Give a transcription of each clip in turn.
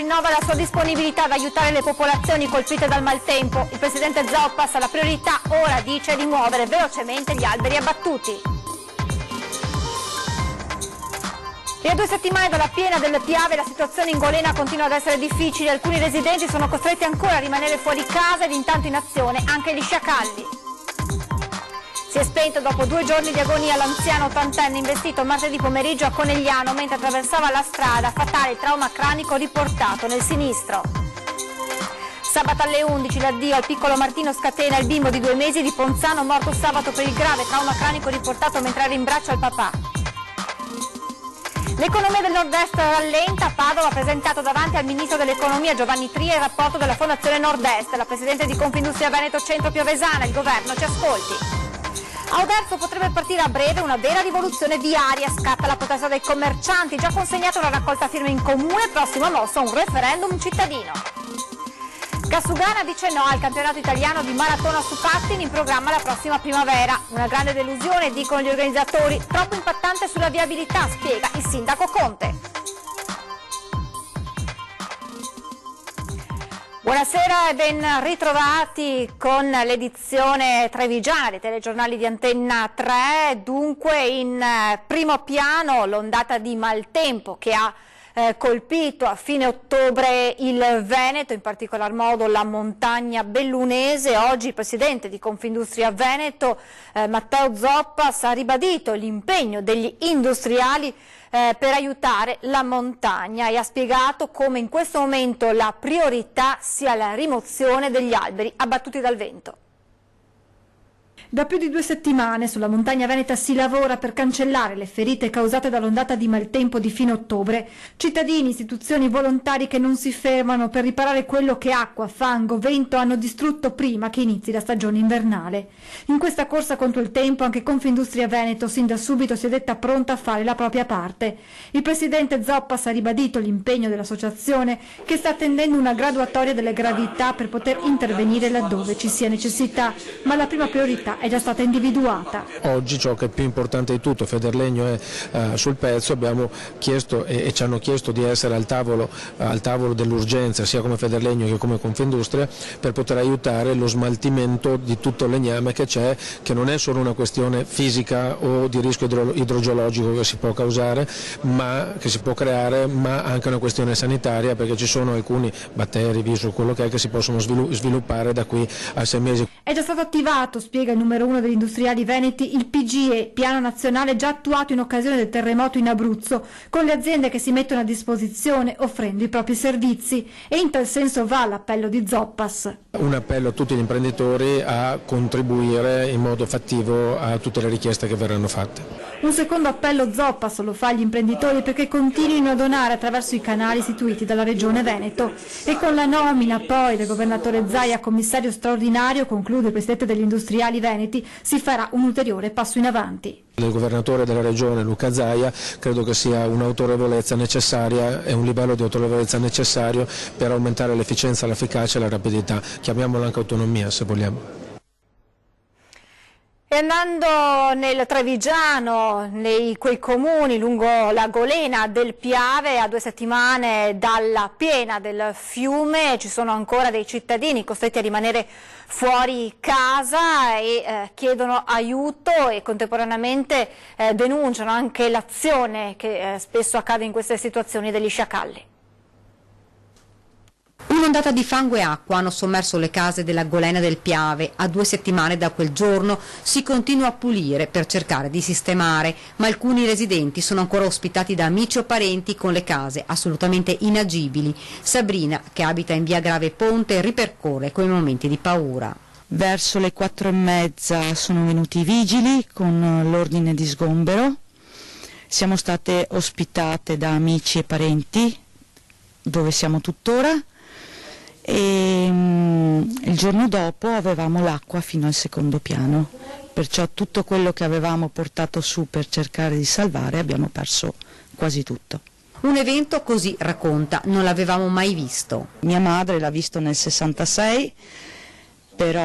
rinnova la sua disponibilità ad aiutare le popolazioni colpite dal maltempo. Il presidente Zoppas ha la priorità ora, dice, di muovere velocemente gli alberi abbattuti. E a 2 settimane dalla piena del Piave la situazione in Golena continua ad essere difficile. Alcuni residenti sono costretti ancora a rimanere fuori casa ed intanto in azione anche gli sciacalli. Si è spento dopo 2 giorni di agonia l'anziano ottantenne investito martedì pomeriggio a Conegliano mentre attraversava la strada, fatale trauma cranico riportato nel sinistro. Sabato alle 11 l'addio al piccolo Martino Scatena, il bimbo di 2 mesi di Ponzano morto sabato per il grave trauma cranico riportato mentre era in braccio al papà. L'economia del nord-est rallenta. Padova ha presentato davanti al ministro dell'economia Giovanni Tria il rapporto della Fondazione Nord-Est. La presidente di Confindustria Veneto Centro Piovesana, il governo ci ascolti. A Oderzo potrebbe partire a breve una vera rivoluzione viaria, scatta la protesta dei commercianti, già consegnata una raccolta firme in comune, prossima mossa un referendum cittadino. Cassugana dice no al campionato italiano di maratona su pattini in programma la prossima primavera. Una grande delusione, dicono gli organizzatori, troppo impattante sulla viabilità, spiega il sindaco Conte. Buonasera e ben ritrovati con l'edizione trevigiana dei telegiornali di Antenna 3. Dunque in primo piano l'ondata di maltempo che ha colpito a fine ottobre il Veneto, in particolar modo la montagna bellunese. Oggi il presidente di Confindustria Veneto, Matteo Zoppas, ha ribadito l'impegno degli industriali per aiutare la montagna e ha spiegato come in questo momento la priorità sia la rimozione degli alberi abbattuti dal vento. Da più di 2 settimane sulla montagna veneta si lavora per cancellare le ferite causate dall'ondata di maltempo di fine ottobre. Cittadini, istituzioni, volontari che non si fermano per riparare quello che acqua, fango, vento hanno distrutto prima che inizi la stagione invernale. In questa corsa contro il tempo anche Confindustria Veneto sin da subito si è detta pronta a fare la propria parte. Il presidente Zoppas ha ribadito l'impegno dell'associazione che sta attendendo una graduatoria delle gravità per poter intervenire laddove ci sia necessità, ma la prima priorità è già stata individuata. Oggi ciò che è più importante di tutto, Federlegno è sul pezzo, abbiamo chiesto e ci hanno chiesto di essere al tavolo dell'urgenza sia come Federlegno che come Confindustria per poter aiutare lo smaltimento di tutto il legname che c'è, che non è solo una questione fisica o di rischio idrogeologico che si può causare, ma che si può creare, ma anche una questione sanitaria perché ci sono alcuni batteri, virus, quello che è, che si possono sviluppare da qui a 6 mesi. È già stato attivato, spiega il numero 1 degli industriali veneti, il PGE, piano nazionale già attuato in occasione del terremoto in Abruzzo, con le aziende che si mettono a disposizione offrendo i propri servizi, e in tal senso va l'appello di Zoppas. Un appello a tutti gli imprenditori a contribuire in modo fattivo a tutte le richieste che verranno fatte. Un secondo appello Zoppas lo fa agli imprenditori perché continuino a donare attraverso i canali istituiti dalla Regione Veneto. E con la nomina poi del governatore Zaia commissario straordinario, conclude il presidente degli industriali veneti, si farà un ulteriore passo in avanti. Il governatore della regione Luca Zaia credo che sia un'autorevolezza necessaria e un livello di autorevolezza necessario per aumentare l'efficienza, l'efficacia e la rapidità, chiamiamola anche autonomia se vogliamo. E andando nel Trevigiano, quei comuni lungo la golena del Piave, a 2 settimane dalla piena del fiume, ci sono ancora dei cittadini costretti a rimanere fuori casa e chiedono aiuto e contemporaneamente denunciano anche l'azione che spesso accade in queste situazioni degli sciacalli. Un'ondata di fango e acqua hanno sommerso le case della Golena del Piave. A 2 settimane da quel giorno si continua a pulire per cercare di sistemare, ma alcuni residenti sono ancora ospitati da amici o parenti con le case assolutamente inagibili. Sabrina, che abita in via Grave Ponte, ripercorre quei momenti di paura. Verso le 4:30 sono venuti i vigili con l'ordine di sgombero. Siamo state ospitate da amici e parenti, dove siamo tuttora. E il giorno dopo avevamo l'acqua fino al 2° piano, perciò tutto quello che avevamo portato su per cercare di salvare abbiamo perso quasi tutto. Un evento così, racconta, non l'avevamo mai visto. Mia madre l'ha visto nel 66, però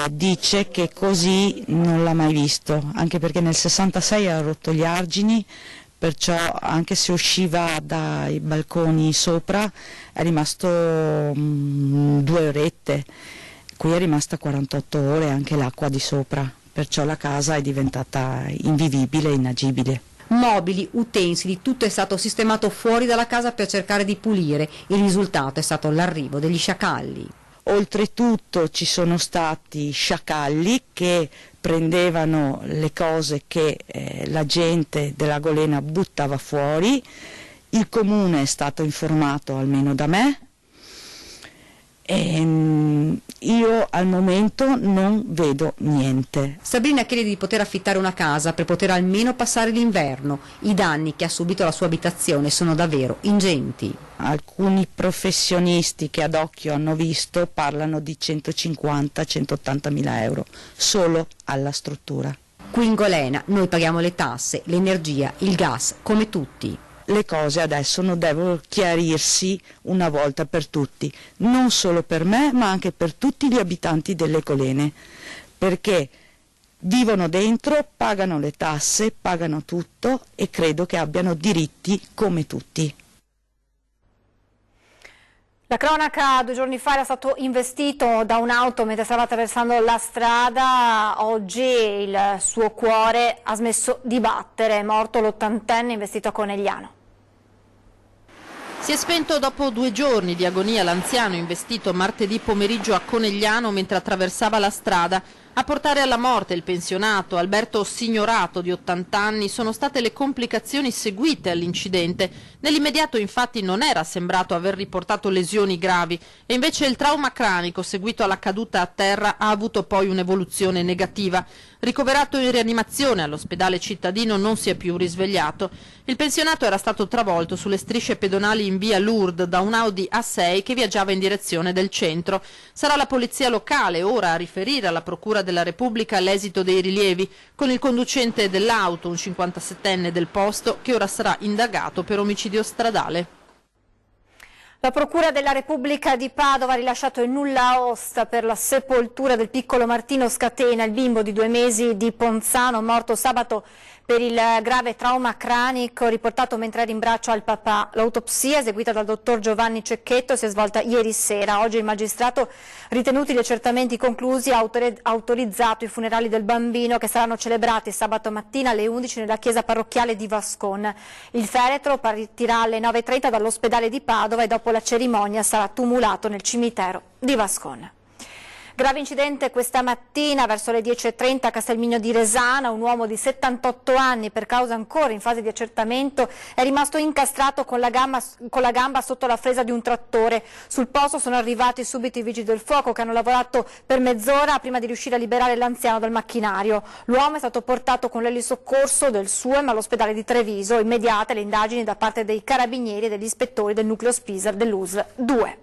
dice che così non l'ha mai visto, anche perché nel 66 ha rotto gli argini, perciò anche se usciva dai balconi sopra è rimasto 2 orette, qui è rimasta 48 ore anche l'acqua di sopra, perciò la casa è diventata invivibile e inagibile. Mobili, utensili, tutto è stato sistemato fuori dalla casa per cercare di pulire. Il risultato è stato l'arrivo degli sciacalli. Oltretutto ci sono stati sciacalli che prendevano le cose che la gente della Golena buttava fuori. Il comune è stato informato, almeno da me, e io al momento non vedo niente. Sabrina chiede di poter affittare una casa per poter almeno passare l'inverno. I danni che ha subito la sua abitazione sono davvero ingenti. Alcuni professionisti che ad occhio hanno visto parlano di 150-180 mila euro solo alla struttura. Qui in Golena noi paghiamo le tasse, l'energia, il gas, come tutti. Le cose adesso non devono chiarirsi una volta per tutti, non solo per me ma anche per tutti gli abitanti delle Golene, perché vivono dentro, pagano le tasse, pagano tutto e credo che abbiano diritti come tutti. La cronaca 2 giorni fa era stato investito da un'auto mentre stava attraversando la strada. Oggi il suo cuore ha smesso di battere, è morto l'80enne investito a Conegliano. Si è spento dopo 2 giorni di agonia l'anziano investito martedì pomeriggio a Conegliano mentre attraversava la strada. A portare alla morte il pensionato Alberto Signorato di 80 anni sono state le complicazioni seguite all'incidente. Nell'immediato infatti non era sembrato aver riportato lesioni gravi e invece il trauma cranico seguito alla caduta a terra ha avuto poi un'evoluzione negativa. Ricoverato in rianimazione all'ospedale cittadino non si è più risvegliato. Il pensionato era stato travolto sulle strisce pedonali in via Lourdes da un Audi A6 che viaggiava in direzione del centro. Sarà la polizia locale ora a riferire alla Procura della Repubblica l'esito dei rilievi, con il conducente dell'auto, un 57enne del posto, che ora sarà indagato per omicidio stradale. La Procura della Repubblica di Padova ha rilasciato il nulla osta per la sepoltura del piccolo Martino Scatena, il bimbo di 2 mesi di Ponzano, morto sabato per il grave trauma cranico riportato mentre era in braccio al papà. L'autopsia eseguita dal dottor Giovanni Cecchetto si è svolta ieri sera. Oggi il magistrato, ritenuti gli accertamenti conclusi, ha autorizzato i funerali del bambino che saranno celebrati sabato mattina alle 11 nella chiesa parrocchiale di Vascon. Il feretro partirà alle 9:30 dall'ospedale di Padova e dopo la cerimonia sarà tumulato nel cimitero di Vascon. Grave incidente questa mattina verso le 10:30 a Castelmigno di Resana. Un uomo di 78 anni, per causa ancora in fase di accertamento, è rimasto incastrato con la gamba sotto la fresa di un trattore. Sul posto sono arrivati subito i vigili del fuoco che hanno lavorato per mezz'ora prima di riuscire a liberare l'anziano dal macchinario. L'uomo è stato portato con l'elisoccorso del SUEM all'ospedale di Treviso. Immediate le indagini da parte dei carabinieri e degli ispettori del nucleo Spisar dell'USL 2.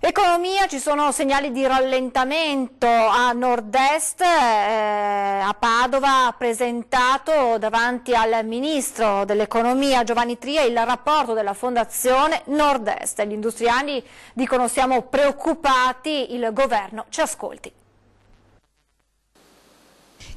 Economia, ci sono segnali di rallentamento a nord-est. A Padova ha presentato davanti al ministro dell'economia Giovanni Tria il rapporto della Fondazione Nord-Est. Gli industriali dicono: siamo preoccupati, il governo ci ascolti.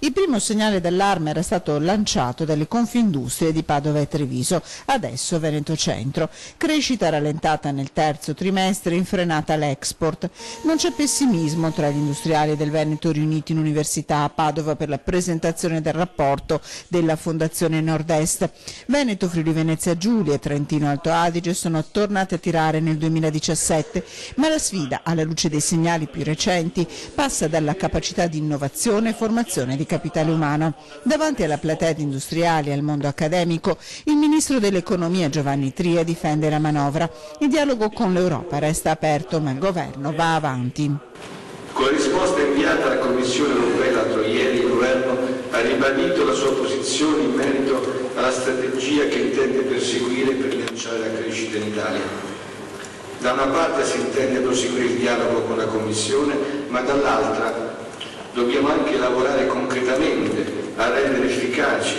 Il primo segnale d'allarme era stato lanciato dalle Confindustrie di Padova e Treviso, adesso Veneto Centro. Crescita rallentata nel terzo trimestre, infrenata l'export. Non c'è pessimismo tra gli industriali del Veneto riuniti in università a Padova per la presentazione del rapporto della Fondazione Nord-Est. Veneto, Friuli Venezia Giulia e Trentino Alto Adige sono tornate a tirare nel 2017, ma la sfida, alla luce dei segnali più recenti, passa dalla capacità di innovazione e formazione di capitale umano. Davanti alla platea di industriali e al mondo accademico, il ministro dell'economia Giovanni Tria difende la manovra. Il dialogo con l'Europa resta aperto, ma il governo va avanti. Con la risposta inviata alla Commissione europea l'altro ieri, il governo ha ribadito la sua posizione in merito alla strategia che intende perseguire per rilanciare la crescita in Italia. Da una parte si intende proseguire il dialogo con la Commissione, ma dall'altra dobbiamo anche lavorare concretamente a rendere efficaci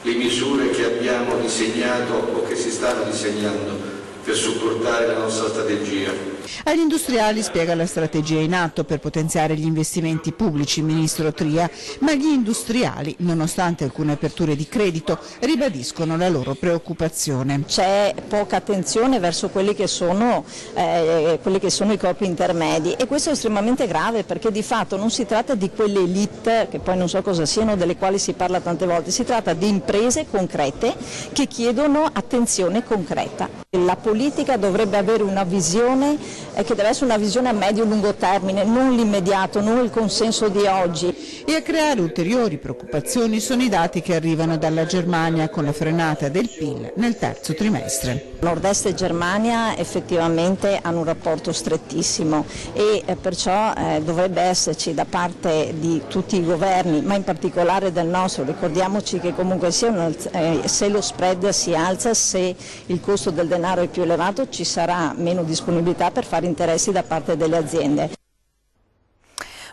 le misure che abbiamo disegnato o che si stanno disegnando per supportare la nostra strategia. Agli industriali spiega la strategia in atto per potenziare gli investimenti pubblici il ministro Tria, ma gli industriali, nonostante alcune aperture di credito, ribadiscono la loro preoccupazione. C'è poca attenzione verso quelli che sono i corpi intermedi e questo è estremamente grave, perché di fatto non si tratta di quelle elite, che poi non so cosa siano, delle quali si parla tante volte, si tratta di imprese concrete che chiedono attenzione concreta. La politica dovrebbe avere una visione che deve essere una visione a medio-lungo termine, non l'immediato, non il consenso di oggi. E a creare ulteriori preoccupazioni sono i dati che arrivano dalla Germania con la frenata del PIL nel terzo trimestre. Nord-est e Germania effettivamente hanno un rapporto strettissimo e perciò dovrebbe esserci da parte di tutti i governi, ma in particolare del nostro, ricordiamoci che comunque se lo spread si alza, se il costo del denaro è più elevato, ci sarà meno disponibilità per fare interessi da parte delle aziende.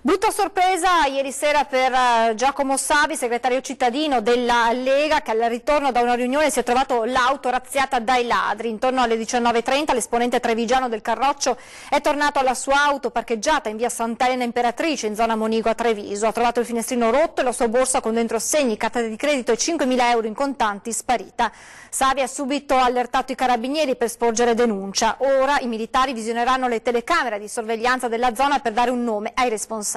Brutta sorpresa ieri sera per Giacomo Savi, segretario cittadino della Lega, che al ritorno da una riunione si è trovato l'auto razziata dai ladri. Intorno alle 19:30 l'esponente trevigiano del Carroccio è tornato alla sua auto parcheggiata in via Sant'Elena Imperatrice, in zona Monigo a Treviso. Ha trovato il finestrino rotto e la sua borsa con dentro segni, carta di credito e 5.000 euro in contanti sparita. Savi ha subito allertato i carabinieri per sporgere denuncia. Ora i militari visioneranno le telecamere di sorveglianza della zona per dare un nome ai responsabili.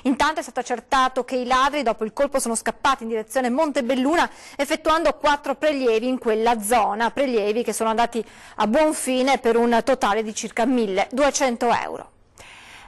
Intanto è stato accertato che i ladri dopo il colpo sono scappati in direzione Montebelluna effettuando 4 prelievi in quella zona, prelievi che sono andati a buon fine per un totale di circa 1.200 euro.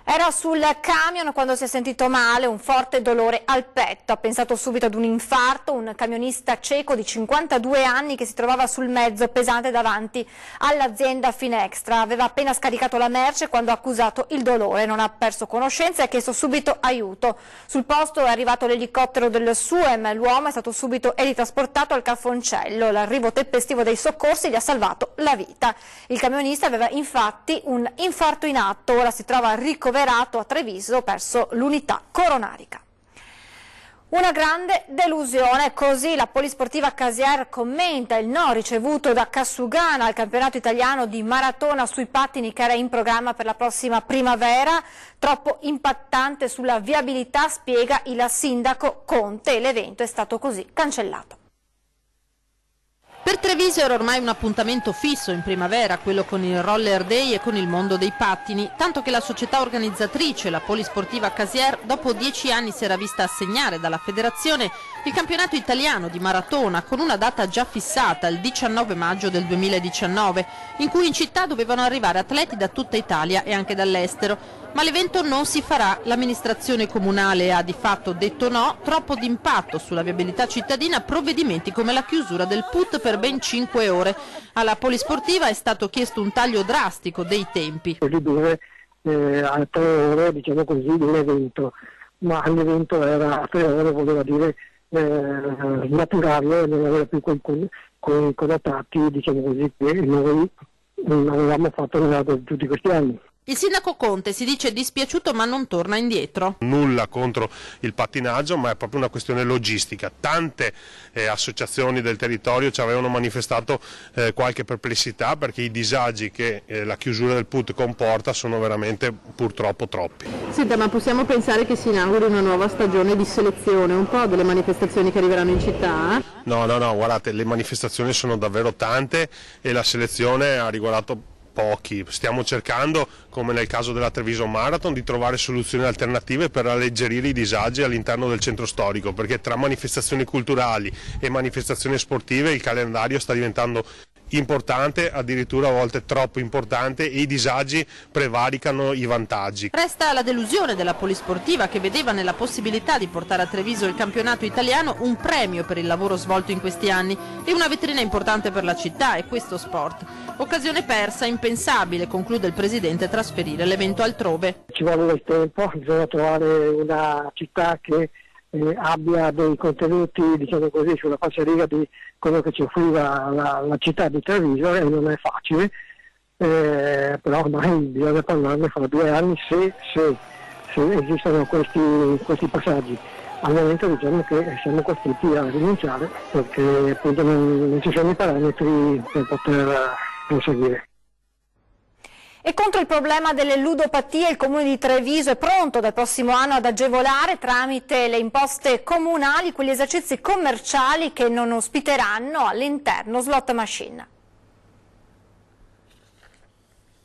Era sul camion quando si è sentito male, un forte dolore al petto, ha pensato subito ad un infarto, un camionista cieco di 52 anni che si trovava sul mezzo pesante davanti all'azienda Finextra. Aveva appena scaricato la merce quando ha accusato il dolore, non ha perso conoscenza e ha chiesto subito aiuto. Sul posto è arrivato l'elicottero del SUEM, l'uomo è stato subito ritrasportato al Cafoncello, l'arrivo tempestivo dei soccorsi gli ha salvato la vita. Il camionista aveva infatti un infarto in atto, ora si trova ricoverato a Treviso presso l'unità coronarica. Una grande delusione, così la polisportiva Casier commenta il no ricevuto da Cassugana al campionato italiano di maratona sui pattini che era in programma per la prossima primavera, troppo impattante sulla viabilità, spiega il sindaco Conte, l'evento è stato così cancellato. Per Treviso era ormai un appuntamento fisso in primavera, quello con il Roller Day e con il mondo dei pattini, tanto che la società organizzatrice, la polisportiva Casier, dopo 10 anni si era vista assegnare dalla federazione il campionato italiano di maratona con una data già fissata, il 19 maggio del 2019, in cui in città dovevano arrivare atleti da tutta Italia e anche dall'estero. Ma l'evento non si farà, l'amministrazione comunale ha di fatto detto no, troppo d'impatto sulla viabilità cittadina, provvedimenti come la chiusura del PUT per ben 5 ore. Alla polisportiva è stato chiesto un taglio drastico dei tempi. Ridurre a 3 ore, diciamo così, l'evento, ma l'evento era a 3 ore, voleva dire naturale, non avere più quei connotati, diciamo così, che noi non avevamo fatto nell'arco di tutti questi anni. Il sindaco Conte si dice dispiaciuto ma non torna indietro. Nulla contro il pattinaggio, ma è proprio una questione logistica. Tante associazioni del territorio ci avevano manifestato qualche perplessità perché i disagi che la chiusura del PUT comporta sono veramente purtroppo troppi. Senta, ma possiamo pensare che si inauguri una nuova stagione di selezione, un po' delle manifestazioni che arriveranno in città? No, guardate, le manifestazioni sono davvero tante e la selezione ha riguardato pochi. Stiamo cercando, come nel caso della Treviso Marathon, di trovare soluzioni alternative per alleggerire i disagi all'interno del centro storico, perché tra manifestazioni culturali e manifestazioni sportive il calendario sta diventando importante, addirittura a volte troppo importante, e i disagi prevaricano i vantaggi. Resta la delusione della polisportiva, che vedeva nella possibilità di portare a Treviso il campionato italiano un premio per il lavoro svolto in questi anni e una vetrina importante per la città e questo sport. Occasione persa, impensabile, conclude il presidente, trasferire l'evento altrove. Ci vuole del tempo, bisogna trovare una città che abbia dei contenuti, diciamo così, sulla falsariga di quello che ci offriva la città di Treviso, e non è facile, però ormai bisogna parlarne fra 2 anni se esistono questi passaggi. Al momento diciamo che siamo costretti a rinunciare perché appunto non ci sono i parametri per poter proseguire. E contro il problema delle ludopatie il Comune di Treviso è pronto dal prossimo anno ad agevolare tramite le imposte comunali quegli esercizi commerciali che non ospiteranno all'interno slot machine.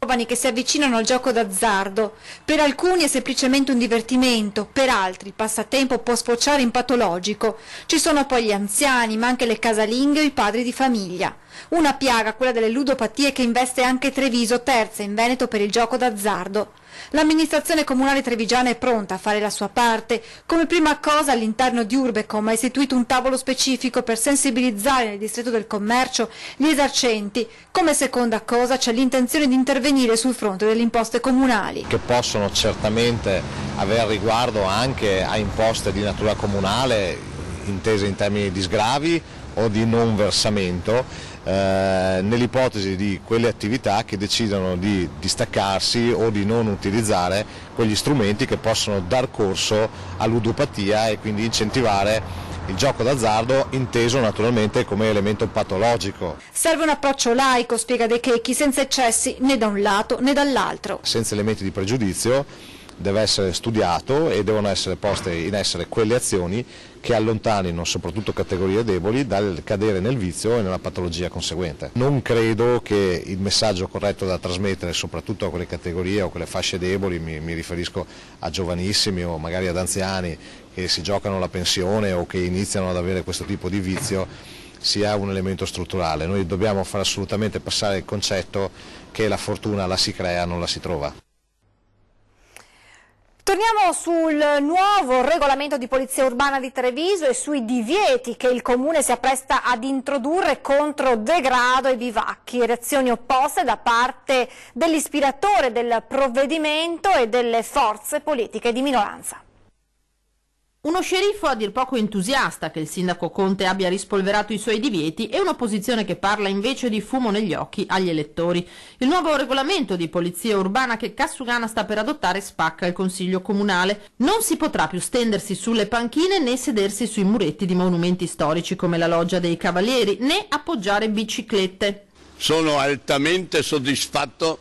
Giovani che si avvicinano al gioco d'azzardo. Per alcuni è semplicemente un divertimento, per altri il passatempo può sfociare in patologico. Ci sono poi gli anziani, ma anche le casalinghe o i padri di famiglia. Una piaga, quella delle ludopatie, che investe anche Treviso, terza in Veneto per il gioco d'azzardo. L'amministrazione comunale trevigiana è pronta a fare la sua parte. Come prima cosa all'interno di Urbecom ha istituito un tavolo specifico per sensibilizzare nel distretto del commercio gli esercenti. Come seconda cosa c'è l'intenzione di intervenire sul fronte delle imposte comunali, che possono certamente aver riguardo anche a imposte di natura comunale intese in termini di sgravi o di non versamento, nell'ipotesi di quelle attività che decidono di distaccarsi o di non utilizzare quegli strumenti che possono dar corso a ludopatia e quindi incentivare il gioco d'azzardo, inteso naturalmente come elemento patologico. Serve un approccio laico, spiega De Checchi, senza eccessi né da un lato né dall'altro. Senza elementi di pregiudizio, deve essere studiato e devono essere poste in essere quelle azioni che allontanino soprattutto categorie deboli dal cadere nel vizio e nella patologia conseguente. Non credo che il messaggio corretto da trasmettere soprattutto a quelle categorie o quelle fasce deboli, mi riferisco a giovanissimi o magari ad anziani che si giocano la pensione o che iniziano ad avere questo tipo di vizio, sia un elemento strutturale. Noi dobbiamo far assolutamente passare il concetto che la fortuna la si crea, non la si trova. Torniamo sul nuovo regolamento di polizia urbana di Treviso e sui divieti che il Comune si appresta ad introdurre contro degrado e bivacchi. Reazioni opposte da parte dell'ispiratore del provvedimento e delle forze politiche di minoranza. Uno sceriffo a dir poco entusiasta che il sindaco Conte abbia rispolverato i suoi divieti e un'opposizione che parla invece di fumo negli occhi agli elettori. Il nuovo regolamento di polizia urbana che Cassugana sta per adottare spacca il Consiglio Comunale. Non si potrà più stendersi sulle panchine né sedersi sui muretti di monumenti storici come la Loggia dei Cavalieri, né appoggiare biciclette. Sono altamente soddisfatto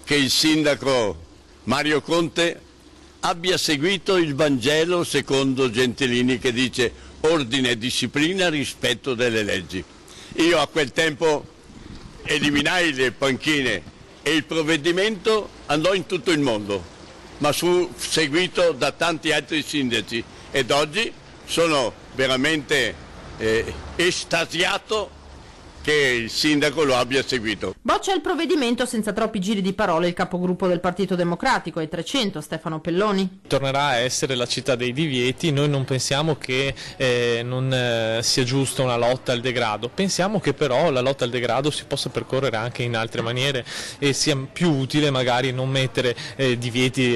che il sindaco Mario Conte abbia seguito il Vangelo secondo Gentilini, che dice ordine, disciplina, rispetto delle leggi. Io a quel tempo eliminai le panchine e il provvedimento andò in tutto il mondo, ma fu seguito da tanti altri sindaci ed oggi sono veramente estasiato che il sindaco lo abbia seguito. Boccia il provvedimento senza troppi giri di parole il capogruppo del Partito Democratico ai 300, Stefano Pelloni. Tornerà a essere la città dei divieti. Noi non pensiamo che non sia giusta una lotta al degrado, pensiamo che però la lotta al degrado si possa percorrere anche in altre maniere e sia più utile magari non mettere divieti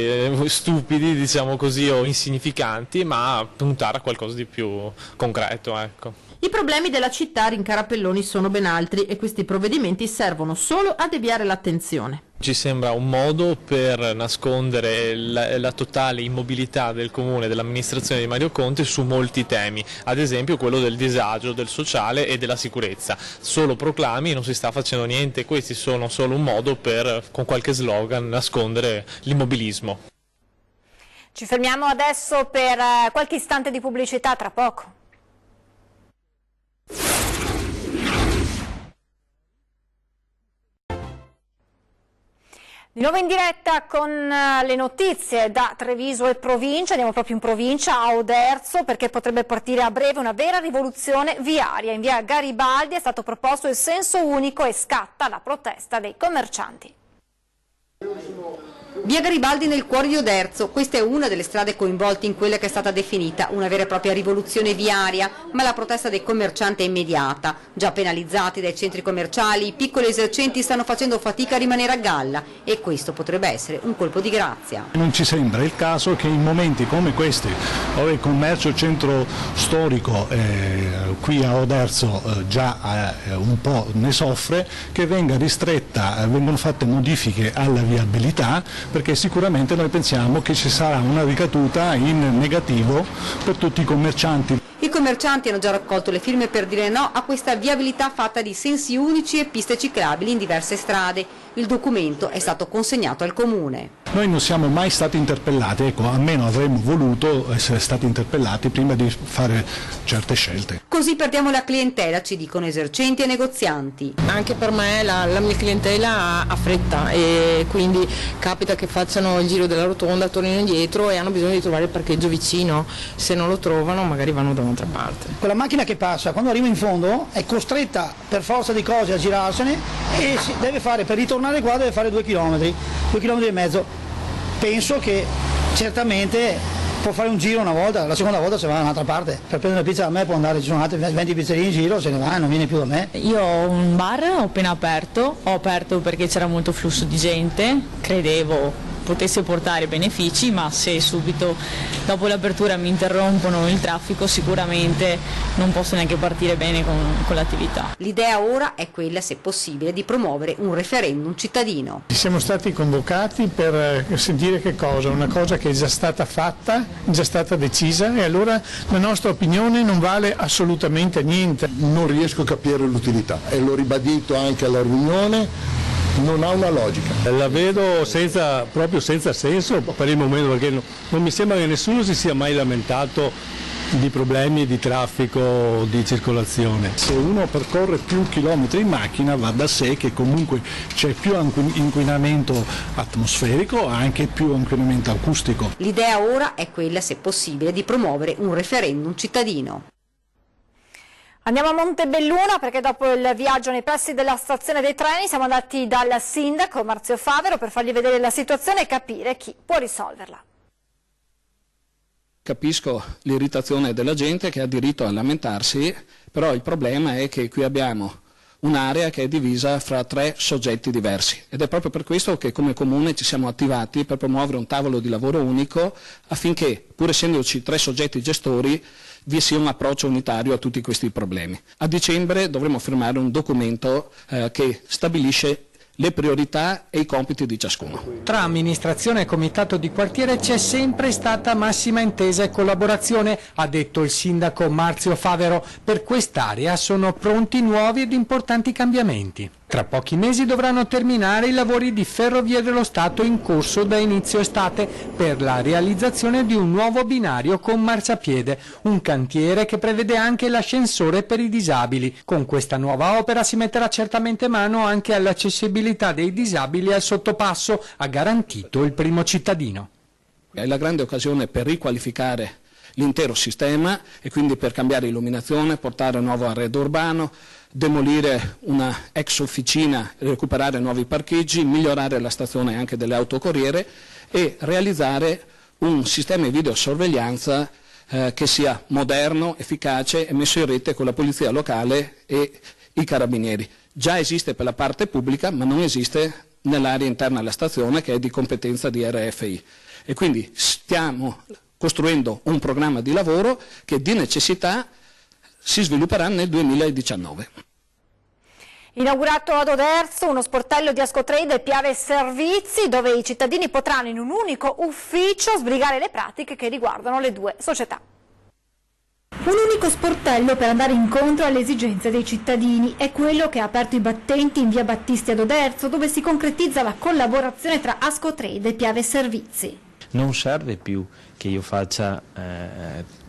stupidi, diciamo così, o insignificanti, ma puntare a qualcosa di più concreto, ecco. I problemi della città, rincara Pelloni, sono ben altri e questi provvedimenti servono solo a deviare l'attenzione. Ci sembra un modo per nascondere la totale immobilità del comune, dell'amministrazione di Mario Conte su molti temi, ad esempio quello del disagio, del sociale e della sicurezza. Solo proclami, non si sta facendo niente, questi sono solo un modo per, con qualche slogan, nascondere l'immobilismo. Ci fermiamo adesso per qualche istante di pubblicità, tra poco. Di nuovo in diretta con le notizie da Treviso e provincia, andiamo proprio in provincia, a Oderzo, perché potrebbe partire a breve una vera rivoluzione viaria. In via Garibaldi è stato proposto il senso unico e scatta la protesta dei commercianti. Via Garibaldi nel cuore di Oderzo, questa è una delle strade coinvolte in quella che è stata definita una vera e propria rivoluzione viaria, ma la protesta dei commercianti è immediata. Già penalizzati dai centri commerciali, i piccoli esercenti stanno facendo fatica a rimanere a galla e questo potrebbe essere un colpo di grazia. Non ci sembra il caso che in momenti come questi, dove il commercio centro storico qui a Oderzo già un po' ne soffre, che vengono fatte modifiche alla viabilità, perché sicuramente noi pensiamo che ci sarà una ricaduta in negativo per tutti i commercianti. I commercianti hanno già raccolto le firme per dire no a questa viabilità fatta di sensi unici e piste ciclabili in diverse strade. Il documento è stato consegnato al Comune. Noi non siamo mai stati interpellati, ecco, almeno avremmo voluto essere stati interpellati prima di fare certe scelte. Così perdiamo la clientela, ci dicono esercenti e negozianti. Anche per me la mia clientela ha fretta e quindi capita che facciano il giro della rotonda, tornino indietro e hanno bisogno di trovare il parcheggio vicino. Se non lo trovano magari vanno da un'altra parte. Quella macchina che passa, quando arriva in fondo, è costretta per forza di cose a girarsene e si deve fare, per ritornare qua deve fare 2 km e mezzo. Penso che certamente può fare un giro una volta, la seconda volta se va da un'altra parte. Per prendere una pizza da me può andare, ci sono altri 20 pizzerie in giro, se ne va e non viene più da me. Io ho un bar, ho appena aperto, ho aperto perché c'era molto flusso di gente, credevo potesse portare benefici, ma se subito dopo l'apertura mi interrompono il traffico sicuramente non posso neanche partire bene con l'attività. L'idea ora è quella, se possibile, di promuovere un referendum cittadino. Siamo stati convocati per sentire che cosa? Una cosa che è già stata fatta, già stata decisa, e allora la nostra opinione non vale assolutamente niente. Non riesco a capire l'utilità e l'ho ribadito anche alla riunione. Non ha una logica. La vedo proprio senza senso per il momento, perché non mi sembra che nessuno si sia mai lamentato di problemi di traffico, di circolazione. Se uno percorre più chilometri in macchina va da sé che comunque c'è più inquinamento atmosferico, anche più inquinamento acustico. L'idea ora è quella, se possibile, di promuovere un referendum cittadino. Andiamo a Montebelluna perché dopo il viaggio nei pressi della stazione dei treni siamo andati dal sindaco Marzio Favero per fargli vedere la situazione e capire chi può risolverla. Capisco l'irritazione della gente che ha diritto a lamentarsi, però il problema è che qui abbiamo un'area che è divisa fra 3 soggetti diversi ed è proprio per questo che come Comune ci siamo attivati per promuovere un tavolo di lavoro unico affinché, pur essendoci 3 soggetti gestori, vi sia un approccio unitario a tutti questi problemi. A dicembre dovremo firmare un documento che stabilisce le priorità e i compiti di ciascuno. Tra amministrazione e comitato di quartiere c'è sempre stata massima intesa e collaborazione, ha detto il sindaco Marzio Favero. Per quest'area sono pronti nuovi ed importanti cambiamenti. Tra pochi mesi dovranno terminare i lavori di Ferrovie dello Stato in corso da inizio estate per la realizzazione di un nuovo binario con marciapiede, un cantiere che prevede anche l'ascensore per i disabili. Con questa nuova opera si metterà certamente mano anche all'accessibilità dei disabili al sottopasso, ha garantito il primo cittadino. È la grande occasione per riqualificare l'intero sistema e quindi per cambiare illuminazione, portare un nuovo arredo urbano, demolire una ex officina, recuperare nuovi parcheggi, migliorare la stazione anche delle autocorriere e realizzare un sistema di videosorveglianza che sia moderno, efficace e messo in rete con la polizia locale e i carabinieri. Già esiste per la parte pubblica ma non esiste nell'area interna alla stazione che è di competenza di RFI e quindi stiamo costruendo un programma di lavoro che di necessità si svilupperà nel 2019. Inaugurato ad Oderzo uno sportello di Ascotrade e Piave Servizi dove i cittadini potranno in un unico ufficio sbrigare le pratiche che riguardano le 2 società. Un unico sportello per andare incontro alle esigenze dei cittadini è quello che ha aperto i battenti in via Battisti ad Oderzo dove si concretizza la collaborazione tra Ascotrade e Piave Servizi. Non serve più che io faccia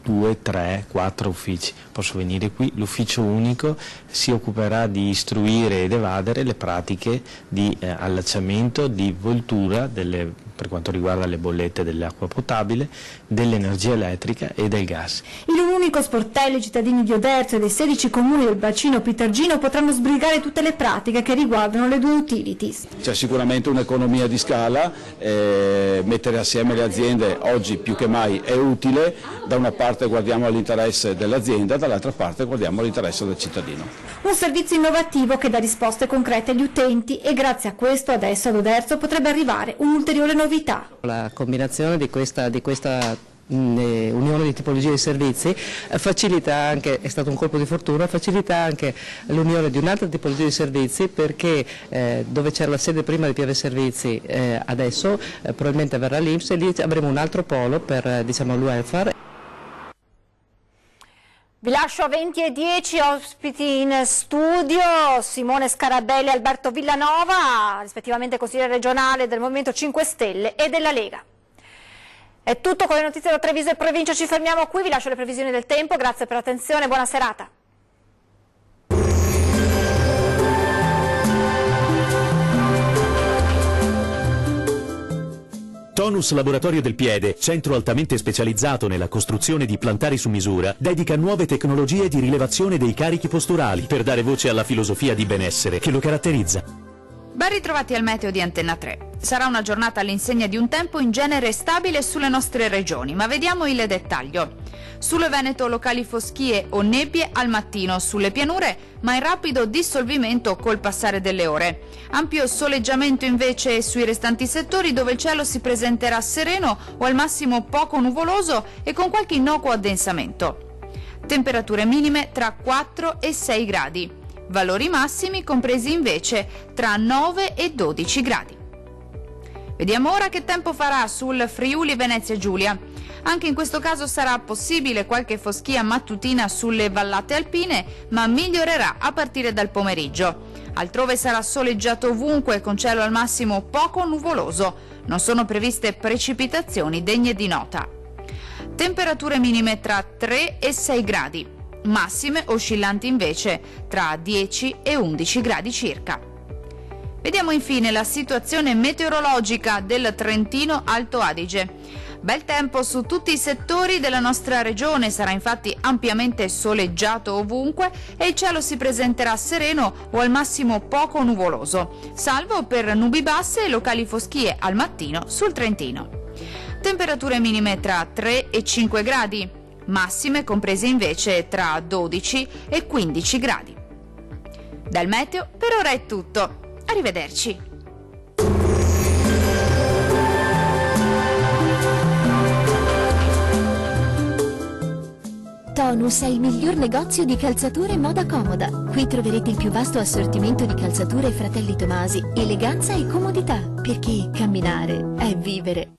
2, 3, 4 uffici, posso venire qui, l'ufficio unico si occuperà di istruire ed evadere le pratiche di allacciamento, di voltura per quanto riguarda le bollette dell'acqua potabile, dell'energia elettrica e del gas. In un unico sportello i cittadini di Oderzo e dei 16 comuni del bacino Pitergino potranno sbrigare tutte le pratiche che riguardano le 2 utilities. C'è sicuramente un'economia di scala, mettere assieme le aziende oggi più che mai è utile, da una parte guardiamo all'interesse dell'azienda, dall'altra parte guardiamo all'interesse del cittadino. Un servizio innovativo che dà risposte concrete agli utenti e grazie a questo adesso ad Oderzo potrebbe arrivare un'ulteriore novità. La combinazione di questa unione di tipologie di servizi facilita anche, è stato un colpo di fortuna, facilita anche l'unione di un'altra tipologia di servizi perché dove c'era la sede prima di Piave Servizi adesso probabilmente verrà l'INPS e lì avremo un altro polo per il welfare. Vi lascio a 20:10, ospiti in studio Simone Scarabelli e Alberto Villanova, rispettivamente consigliere regionale del Movimento 5 Stelle e della Lega. È tutto con le notizie da Treviso e provincia, ci fermiamo qui, vi lascio le previsioni del tempo, grazie per l'attenzione, buona serata. Tonus Laboratorio del Piede, centro altamente specializzato nella costruzione di plantari su misura, dedica nuove tecnologie di rilevazione dei carichi posturali per dare voce alla filosofia di benessere che lo caratterizza. Ben ritrovati al meteo di Antenna 3. Sarà una giornata all'insegna di un tempo in genere stabile sulle nostre regioni, ma vediamo il dettaglio. Sulle Veneto locali foschie o nebbie al mattino, sulle pianure, ma in rapido dissolvimento col passare delle ore. Ampio soleggiamento invece sui restanti settori dove il cielo si presenterà sereno o al massimo poco nuvoloso e con qualche innocuo addensamento. Temperature minime tra 4 e 6 gradi. Valori massimi compresi invece tra 9 e 12 gradi. Vediamo ora che tempo farà sul Friuli Venezia Giulia. Anche in questo caso sarà possibile qualche foschia mattutina sulle vallate alpine, ma migliorerà a partire dal pomeriggio. Altrove sarà soleggiato ovunque con cielo al massimo poco nuvoloso. Non sono previste precipitazioni degne di nota. Temperature minime tra 3 e 6 gradi. Massime oscillanti invece tra 10 e 11 gradi circa. Vediamo infine la situazione meteorologica del Trentino Alto Adige. Bel tempo su tutti i settori della nostra regione, sarà infatti ampiamente soleggiato ovunque e il cielo si presenterà sereno o al massimo poco nuvoloso, salvo per nubi basse e locali foschie al mattino sul Trentino. Temperature minime tra 3 e 5 gradi. Massime comprese invece tra 12 e 15 gradi. Dal meteo per ora è tutto. Arrivederci. Tonus è il miglior negozio di calzature e moda comoda. Qui troverete il più vasto assortimento di calzature Fratelli Tomasi, eleganza e comodità, perché camminare è vivere.